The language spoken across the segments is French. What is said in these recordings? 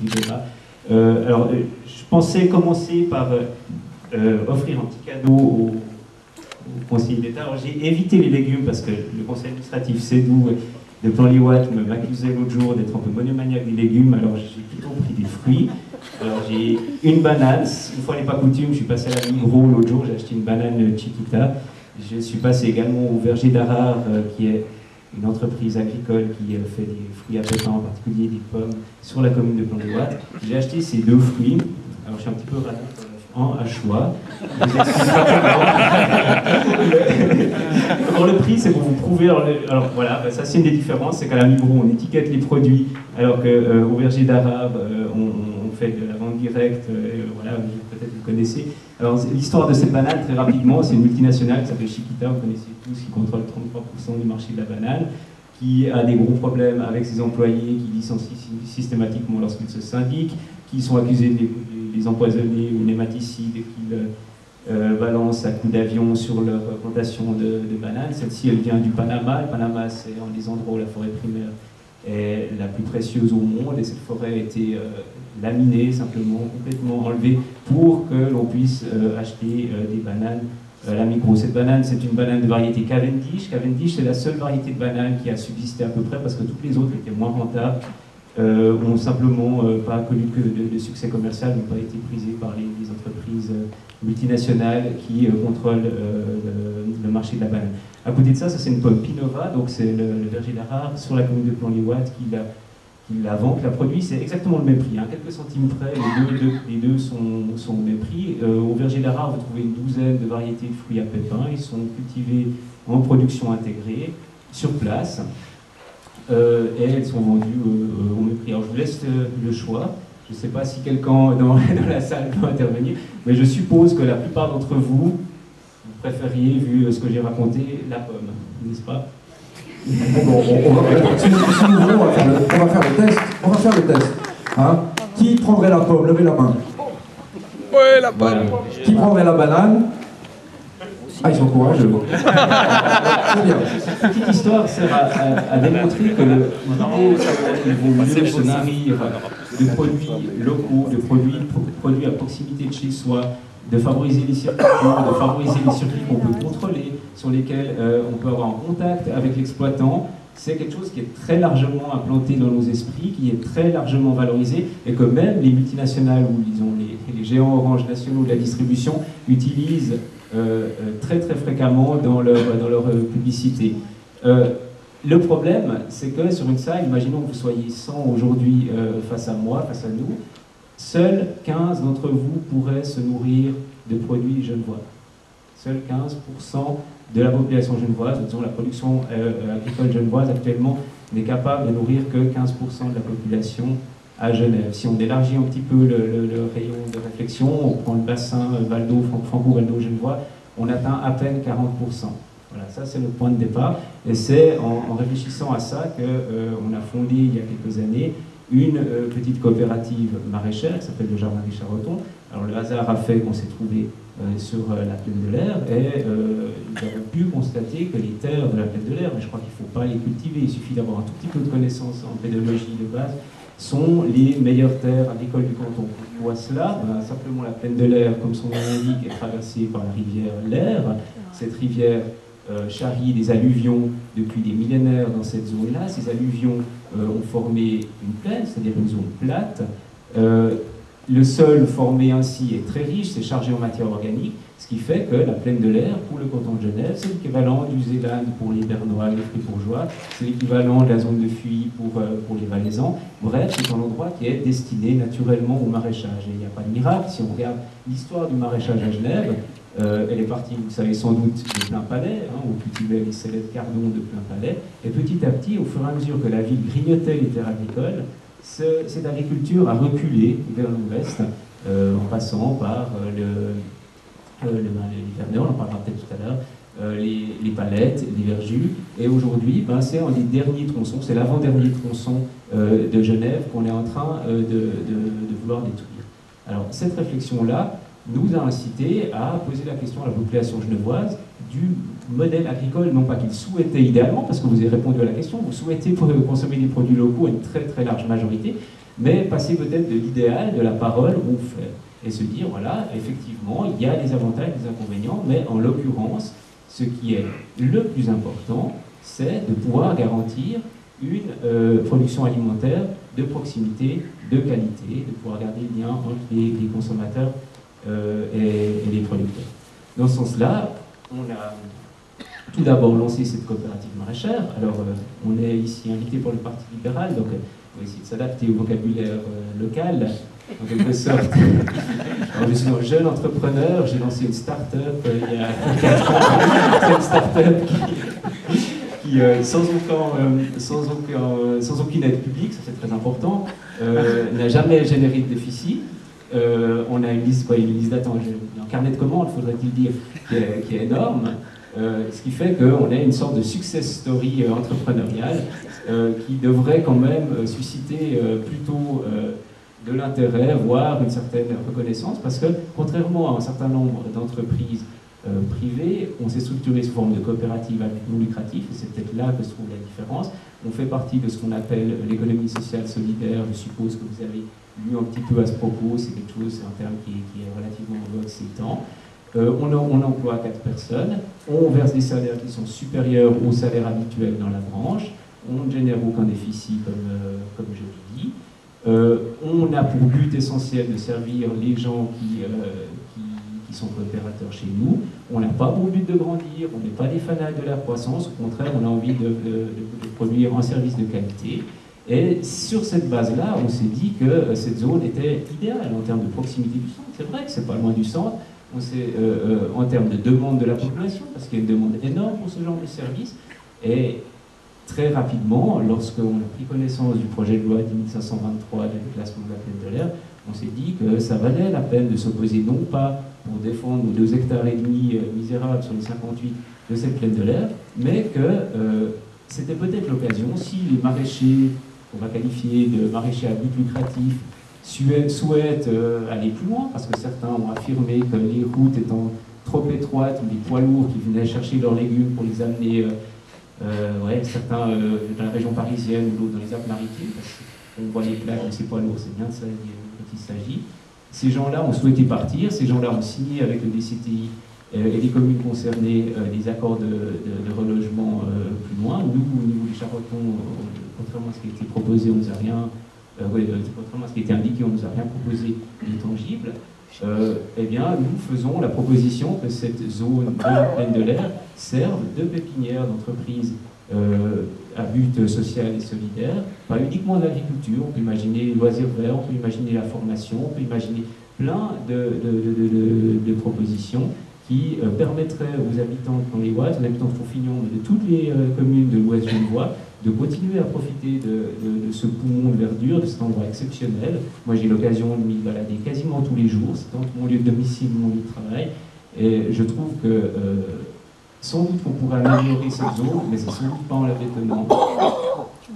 du débat. Je pensais commencer par offrir un petit cadeau au conseiller d'État. Alors j'ai évité les légumes parce que le conseil administratif Cédou de Plan-Liouat m'accusait l'autre jour d'être un peu monomaniaque des légumes, alors j'ai plutôt pris des fruits. Alors j'ai une banane, une fois n'est pas coutume, je suis passé à la Migros l'autre jour, j'ai acheté une banane Chiquita. Je suis passé également au Verger d'Arard, qui est une entreprise agricole qui fait des fruits à pépins, en particulier des pommes, sur la commune de Plan-Liouat. J'ai acheté ces deux fruits. Alors je suis un petit peu raté à choix. Alors le prix, c'est pour vous prouver. Alors voilà, ça c'est une des différences, c'est qu'à la Migros, on étiquette les produits, alors qu'au Verger d'Arard, on fait de la vente directe. Voilà, peut-être vous connaissez. Alors l'histoire de cette banane, très rapidement, c'est une multinationale qui s'appelle Chiquita, vous connaissez tous, qui contrôle 33% du marché de la banane, qui a des gros problèmes avec ses employés, qui licencient systématiquement lorsqu'ils se syndiquent, qui sont accusés de les empoisonner ou nématicides et qu'ils balancent à coups d'avion sur leur plantation de bananes. Celle-ci, elle vient du Panama. Le Panama, c'est un des endroits où la forêt primaire est la plus précieuse au monde, et cette forêt a été laminée, simplement, complètement enlevée, pour que l'on puisse acheter des bananes à la Migros. Cette banane, c'est une banane de variété Cavendish. Cavendish, c'est la seule variété de banane qui a subsisté à peu près, parce que toutes les autres étaient moins rentables, ont simplement pas connu que de succès commercial, n'ont pas été prisées par les entreprises multinationales qui contrôlent le marché de la banane. À côté de ça, ça c'est une pomme Pinova, donc c'est le Verger d'Arard sur la commune de Plan-Liouat qui la vend, qui la produit. C'est exactement le même prix, hein, quelques centimes près, les deux sont au même prix. Au Verger d'Arard, vous trouvez une douzaine de variétés de fruits à pépins. Ils sont cultivés en production intégrée, sur place. Et elles sont vendues au même prix. Alors je vous laisse le choix. Je ne sais pas si quelqu'un dans la salle peut intervenir, mais je suppose que la plupart d'entre vous préfériez, vu ce que j'ai raconté, la pomme, n'est-ce pas? Bon, on va faire le test. Hein? Qui prendrait la pomme? Levez la main. Ouais, la pomme. Voilà. Qui prendrait la banane? Ah, ils sont courageux. C'est bien. Cette petite histoire sert à démontrer que il vaut mieux se nourrir de produits locaux, de produits à proximité de chez soi, de favoriser les circuits courts, de favoriser les circuits qu'on peut contrôler, sur lesquels on peut avoir un contact avec l'exploitant. C'est quelque chose qui est très largement implanté dans nos esprits, qui est très largement valorisé, et que même les multinationales ou disons les géants orange nationaux de la distribution utilisent très très fréquemment dans leur publicité. Le problème, c'est que sur une salle, imaginons que vous soyez 100 aujourd'hui face à moi, face à nous, seuls 15 d'entre vous pourraient se nourrir de produits genevois. Seuls 15% de la population genevoise, disons la production agricole genevoise actuellement, n'est capable de nourrir que 15% de la population à Genève. Si on élargit un petit peu le rayon de réflexion, on prend le bassin Val-d'Eau, Franco-Val-d'Eau genevois, on atteint à peine 40%. Voilà, ça c'est le point de départ. Et c'est en réfléchissant à ça qu'on a fondé il y a quelques années une petite coopérative maraîchère qui s'appelle le Jardin Richard Othon. Alors le hasard a fait qu'on s'est trouvé sur la plaine de l'Air, et nous avons pu constater que les terres de la plaine de l'Air, mais je crois qu'il ne faut pas les cultiver, il suffit d'avoir un tout petit peu de connaissances en pédologie de base, sont les meilleures terres agricoles du canton. Pourquoi cela? Simplement la plaine de l'Air, comme son nom l'indique, est traversée par la rivière l'Air. Cette rivière charrie des alluvions depuis des millénaires dans cette zone-là. Ces alluvions ont formé une plaine, c'est-à-dire une zone plate. Le sol formé ainsi est très riche, c'est chargé en matière organique, ce qui fait que la plaine de l'Air, pour le canton de Genève, c'est l'équivalent du Zélande pour les Bernois, les Fribourgeois, c'est l'équivalent de la zone de Fuy pour les Valaisans. Bref, c'est un endroit qui est destiné naturellement au maraîchage. Et il n'y a pas de miracle, si on regarde l'histoire du maraîchage à Genève, elle est partie, vous savez sans doute, de Plainpalais, hein, où cultivait les célèbres cardons de Plainpalais, et petit à petit, au fur et à mesure que la ville grignotait les terres agricoles, cette agriculture a reculé vers l'ouest, en passant par les Verneurs, on en parlera peut-être tout à l'heure, les Palettes, les Verjus, et aujourd'hui, c'est un des derniers tronçons, c'est l'avant-dernier tronçon de Genève qu'on est en train de vouloir détruire. Alors, cette réflexion-là nous a incité à poser la question à la population genevoise du modèle agricole, non pas qu'il souhaitait idéalement, parce que vous avez répondu à la question, vous souhaitez consommer des produits locaux à une très très large majorité, mais passer peut-être de l'idéal, de la parole au fait, et se dire, voilà, effectivement, il y a des avantages et des inconvénients, mais en l'occurrence, ce qui est le plus important, c'est de pouvoir garantir une production alimentaire de proximité, de qualité, de pouvoir garder le lien entre les consommateurs et les producteurs. Dans ce sens-là, on a tout d'abord lancé cette coopérative maraîchère. Alors, on est ici invité pour le Parti libéral, donc on va essayer de s'adapter au vocabulaire local, en quelque sorte. Alors, je suis un jeune entrepreneur, j'ai lancé une start-up il y a 4 ans. C'est une start-up qui sans aucune aide publique, ça c'est très important, n'a jamais généré de déficit. On a une liste d'attente, un carnet de commandes, faudrait-il dire, qui est énorme. Ce qui fait qu'on a une sorte de success story entrepreneuriale qui devrait quand même susciter plutôt de l'intérêt, voire une certaine reconnaissance, parce que contrairement à un certain nombre d'entreprises privées, on s'est structuré sous forme de coopérative à but non lucratif, et c'est peut-être là que se trouve la différence. On fait partie de ce qu'on appelle l'économie sociale solidaire. Je suppose que vous avez lu un petit peu à ce propos, c'est quelque chose, c'est un terme qui est relativement en vogue ces temps. On emploie 4 personnes, on verse des salaires qui sont supérieurs aux salaires habituels dans la branche, on ne génère aucun déficit comme je l'ai dit. On a pour but essentiel de servir les gens qui sont coopérateurs chez nous. On n'a pas pour but de grandir, on n'est pas des fanats de la croissance, au contraire, on a envie de produire un service de qualité. Et sur cette base-là, on s'est dit que cette zone était idéale en termes de proximité du centre. C'est vrai que c'est pas loin du centre, en termes de demande de la population, parce qu'il y a une demande énorme pour ce genre de service. Et très rapidement, lorsqu'on a pris connaissance du projet de loi 10523 de déclassement de la plaine de l'Aire, on s'est dit que ça valait la peine de s'opposer non pas pour défendre nos 2,5 hectares misérables sur les 58 de cette plaine de l'Aire, mais que c'était peut-être l'occasion, si les maraîchers, qu'on va qualifier de maraîchers à but lucratif, souhaitent aller plus loin, parce que certains ont affirmé que les routes étant trop étroites, ou des poids lourds qui venaient chercher leurs légumes pour les amener, certains dans la région parisienne ou d'autres dans les Alpes-Maritimes, parce qu'on voit les plaques de ces poids lourds, c'est bien de ça dont il s'agit. Ces gens-là ont souhaité partir, ces gens-là ont signé avec le DCTI et les communes concernées des accords de relogement plus loin. Nous, au niveau du Charroton, contrairement à ce qui a été proposé, on nous a rien, contrairement à ce qui a été indiqué, on ne nous a rien proposé de tangible. Eh bien, nous faisons la proposition que cette zone de la plaine de l'Aire serve de pépinière d'entreprises à but social et solidaire, pas uniquement de l'agriculture, on peut imaginer loisirs verts, on peut imaginer la formation, on peut imaginer plein de propositions qui permettraient aux habitants de Pont-les-Ouates, aux habitants de Fourfignon, mais de toutes les communes de l'Ouest genevois, de continuer à profiter de ce poumon de verdure, de cet endroit exceptionnel. Moi, j'ai l'occasion de m'y balader quasiment tous les jours, c'est entre mon lieu de domicile et mon lieu de travail, et je trouve que sans doute qu'on pourrait améliorer cette zone, mais c'est sans doute pas en la bétonnant.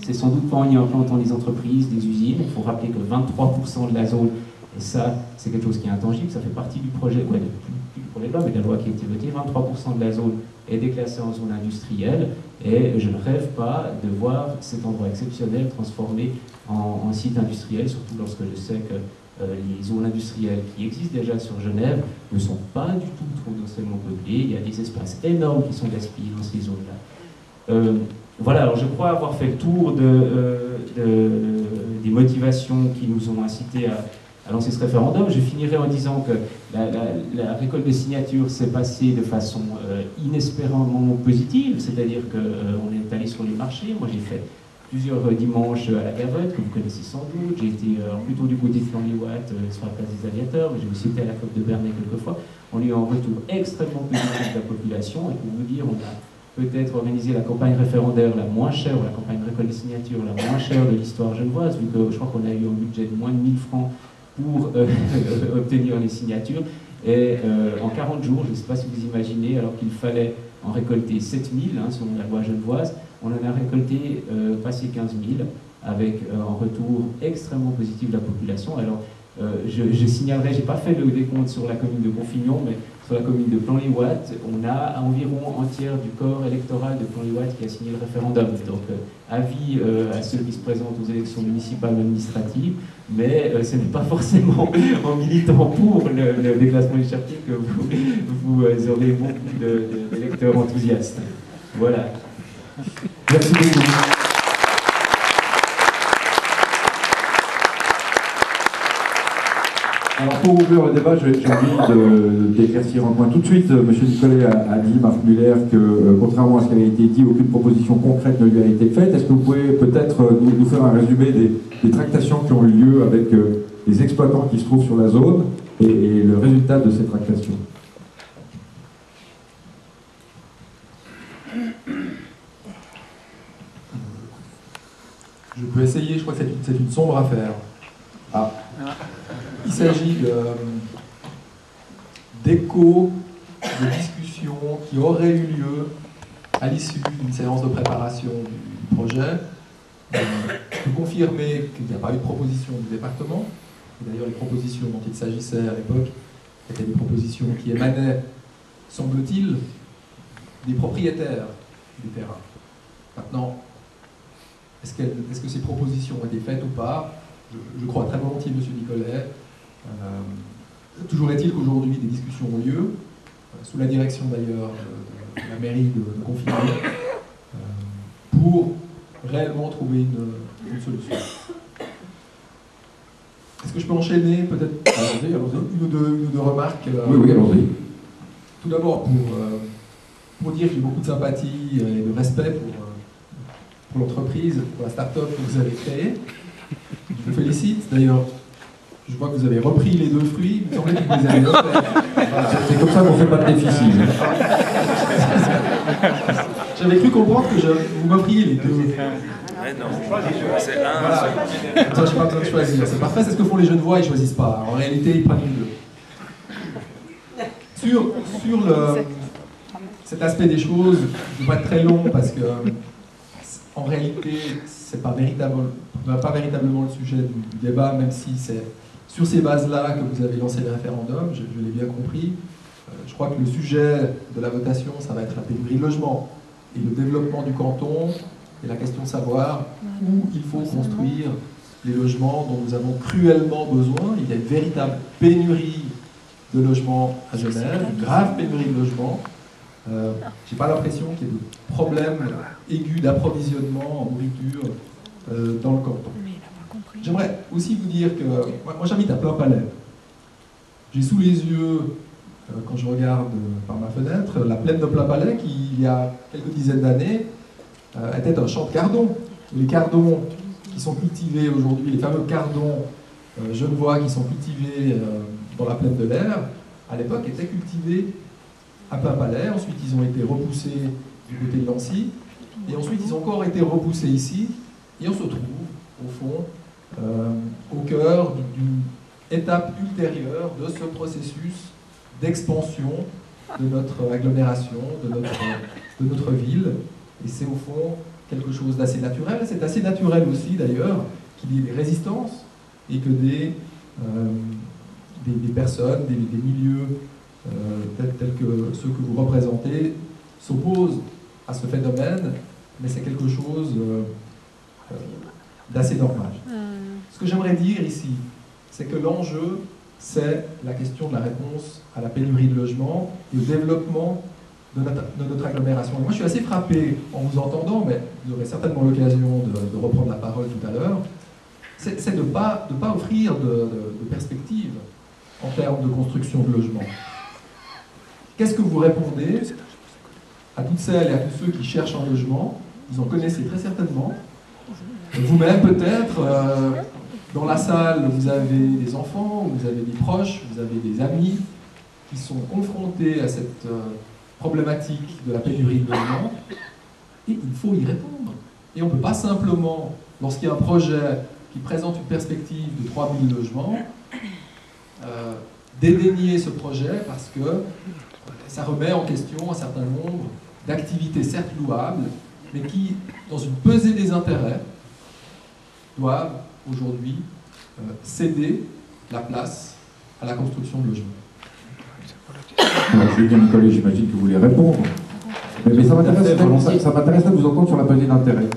C'est sans doute pas en y implantant des entreprises, des usines. Il faut rappeler que 23% de la zone, et ça, c'est quelque chose qui est intangible, ça fait partie du projet, du projet de loi, mais de la loi qui a été votée, 23% de la zone est déclassée en zone industrielle, et je ne rêve pas de voir cet endroit exceptionnel transformé en site industriel, surtout lorsque je sais que les zones industrielles qui existent déjà sur Genève ne sont pas du tout trop densément peuplées. Il y a des espaces énormes qui sont gaspillés dans ces zones-là. Voilà, alors je crois avoir fait le tour des motivations qui nous ont incités à lancer ce référendum. Je finirai en disant que la récolte de signatures s'est passée de façon inespérément positive, c'est-à-dire qu'on est allé sur les marchés. Moi, j'ai fait plusieurs dimanches à la Gavotte, que vous connaissez sans doute. J'ai été plutôt du côté de Flandre-les-Ouates, sur la place des Aviateurs, mais j'ai aussi été à la Côte de Bernay quelques fois. On a eu un retour extrêmement positif de la population, et pour vous dire, on a peut-être organisé la campagne référendaire la moins chère, ou la campagne récolte de signatures la moins chère de l'histoire genevoise, vu que je crois qu'on a eu un budget de moins de 1000 francs pour obtenir les signatures. Et en 40 jours, je ne sais pas si vous imaginez, alors qu'il fallait en récolter 7000, selon la loi genevoise, on en a récolté passé 15 000, avec un retour extrêmement positif de la population. Alors, je signalerai, je n'ai pas fait le décompte sur la commune de Confignon, mais sur la commune de Plan-les-Ouates, on a environ un tiers du corps électoral de Plan-les-Ouates qui a signé le référendum. Donc, avis à ceux qui se présentent aux élections municipales ou administratives, mais ce n'est pas forcément en militant pour le déclassement du Cherpion que vous aurez beaucoup d'électeurs enthousiastes. Voilà. Merci beaucoup. Alors pour ouvrir le débat, j'ai envie d'éclaircir un point tout de suite. Monsieur Nicolet a dit, Marc Muller, que contrairement à ce qui avait été dit, aucune proposition concrète ne lui a été faite. Est-ce que vous pouvez peut-être nous faire un résumé des tractations qui ont eu lieu avec les exploitants qui se trouvent sur la zone et le résultat de ces tractations? Je peux essayer, je crois que c'est une sombre affaire. Ah. Il s'agit d'échos, de discussions qui auraient eu lieu à l'issue d'une séance de préparation du projet. Je peux confirmer qu'il n'y a pas eu de proposition du département. Et d'ailleurs, les propositions dont il s'agissait à l'époque étaient des propositions qui émanaient, semble-t-il, des propriétaires du terrain. Maintenant, est-ce que ces propositions ont été faites ou pas? Je crois très volontiers M. Nicolet. Toujours est-il qu'aujourd'hui des discussions ont lieu, sous la direction d'ailleurs de la mairie de Conflans, pour réellement trouver une solution. Est-ce que je peux enchaîner peut-être une ou deux remarques? Oui, allons-y. Tout d'abord pour dire que j'ai beaucoup de sympathie et de respect pour l'entreprise, pour la start-up que vous avez créée. Je vous félicite. D'ailleurs, je vois que vous avez repris les 2 fruits. Il me semblait que vous les avez fait. C'est comme ça qu'on ne fait pas de déficit. J'avais cru comprendre que vous m'offriez les 2. Mais non, c'est un. Voilà. Comme ça, je n'ai pas besoin de choisir. C'est parfait, c'est ce que font les jeunes voix, ils ne choisissent pas. En réalité, ils prennent les 2. Sur cet aspect des choses, je ne vais pas être très long parce que, en réalité, ce n'est pas véritablement le sujet du débat, même si c'est sur ces bases-là que vous avez lancé le référendum, je l'ai bien compris. Je crois que le sujet de la votation, ça va être la pénurie de logement et le développement du canton, et la question de savoir où il faut construire les logements dont nous avons cruellement besoin. Il y a une véritable pénurie de logements à Genève, une grave pénurie de logements. Je n'ai pas l'impression qu'il y ait de problème aigu d'approvisionnement en nourriture dans le canton. J'aimerais aussi vous dire que moi j'habite à Plain-Palais. J'ai sous les yeux, quand je regarde par ma fenêtre, la plaine de Plain-Palais qui, il y a quelques dizaines d'années, était un champ de cardons. Les cardons qui sont cultivés aujourd'hui, les fameux cardons genevois qui sont cultivés dans la plaine de l'Aire, à l'époque étaient cultivés à Plain-Palais. Ensuite ils ont été repoussés du côté de Nancy, et ensuite ils ont encore été repoussés ici, et on se trouve au fond au cœur d'une étape ultérieure de ce processus d'expansion de notre agglomération, de notre ville. Et c'est au fond quelque chose d'assez naturel. C'est assez naturel aussi d'ailleurs qu'il y ait des résistances et que des personnes, des milieux tels que ceux que vous représentez s'opposent à ce phénomène, mais c'est quelque chose d'assez normal. Ce que j'aimerais dire ici, c'est que l'enjeu, c'est la question de la réponse à la pénurie de logements et au développement de notre agglomération. Et moi, je suis assez frappé en vous entendant, mais vous aurez certainement l'occasion de reprendre la parole tout à l'heure, c'est de ne pas offrir de perspective en termes de construction de logements. Qu'est-ce que vous répondez à toutes celles et à tous ceux qui cherchent un logement? Vous en connaissez très certainement. Vous-même peut-être, dans la salle, vous avez des enfants, vous avez des proches, vous avez des amis qui sont confrontés à cette problématique de la pénurie de logements, et il faut y répondre. Et on ne peut pas simplement, lorsqu'il y a un projet qui présente une perspective de 3000 logements, dédaigner ce projet parce que ça remet en question un certain nombre d'activités certes louables, mais qui, dans une pesée des intérêts, doivent aujourd'hui céder la place à la construction de logements. Julien Nicolet, j'imagine que vous voulez répondre. Mais ça m'intéresserait de vous entendre sur la pesée d'intérêt.